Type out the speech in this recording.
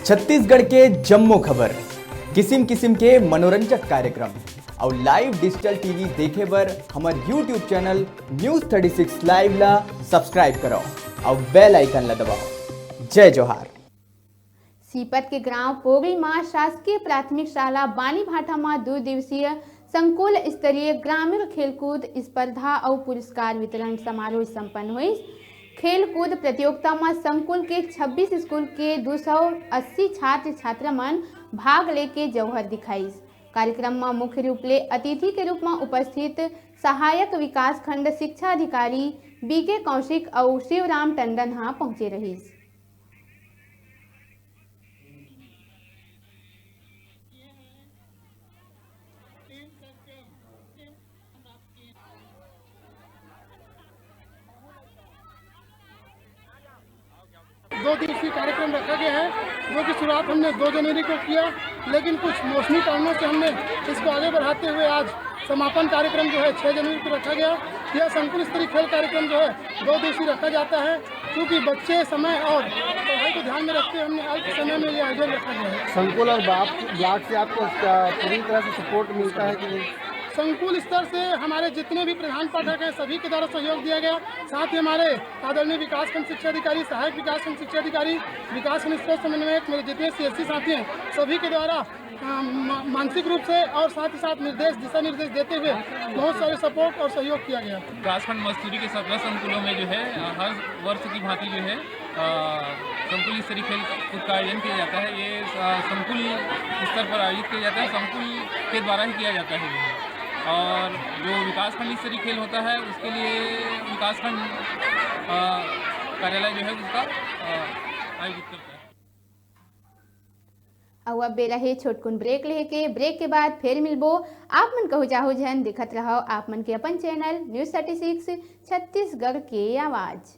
छत्तीसगढ़ के जम्मो खबर, किसिम किसिम के मनोरंजक कार्यक्रम और लाइव डिजिटल टीवी देखे बर हमार यूट्यूब चैनल न्यूज़ 36 लाइव ला सब्सक्राइब करो और बेल आइकन ला दबाओ। जय जोहार। सीपत के गांव पोगली मां शासकीय प्राथमिक शाला बानी भाटा में 2 दिवसीय संकुल स्तरीय ग्रामीण खेलकूद स्पर्धा और पुरस्कार वितरण समारोह संपन्न हुई। खेलकूद प्रतियोगिता में संकुल के 26 स्कूल के 280 छात्र छात्रा मन भाग लेके जौहर दिखाई। कार्यक्रम में मुख्य रूप ले अतिथि के रूप में उपस्थित सहायक विकास खंड शिक्षा अधिकारी बीके कौशिक और शिवराम टंडन हाँ पहुंचे रही। दो दिवसीय कार्यक्रम रखा गया है, जो कि शुरुआत हमने 2 जनवरी को किया, लेकिन कुछ मौसमी कारणों से हमने इसको आगे बढ़ाते हुए आज समापन कार्यक्रम जो है 6 जनवरी को रखा गया। यह संकुल स्तरीय खेल कार्यक्रम जो है 2 दिवसीय रखा जाता है, क्योंकि बच्चे समय और पढ़ाई को ध्यान में रखते हुए हमने अल्प समय में यह आयोजन रखा गया है। संकुल और ब्लॉक से आपको पूरी तरह से सपोर्ट मिलता है कि नहीं? संकुल स्तर से हमारे जितने भी प्रधान पाठक हैं सभी के द्वारा सहयोग दिया गया। साथ ही हमारे आदरणीय विकासखंड शिक्षा अधिकारी, सहायक विकासखंड शिक्षा अधिकारी, विकासखंड स्तर समन्वयक, मेरे जितने CSC साथी हैं सभी के द्वारा मानसिक रूप से और साथ ही साथ दिशा निर्देश देते हुए बहुत सारे सपोर्ट और सहयोग किया गया। विकासखंड मस्तूरी के 17 संकुलों में जो है हर वर्ष की भांति जो है संकुल स्तरीय खेल कूद का आयोजन किया जाता है। ये संकुल स्तर पर आयोजित किया जाता है, संकुल के द्वारा ही किया जाता है। और जो विकासखंड स्तरीय खेल होता है उसके लिए विकासखंड कार्यालय जो है उसका आयोजित करता है। अब बेला है छोटकुन ब्रेक लेके, ब्रेक के बाद फिर मिलबो। आप मन कहू जाहो जन दिखत रहो आप मन के अपन चैनल न्यूज़ 36 छत्तीसगढ़ के आवाज।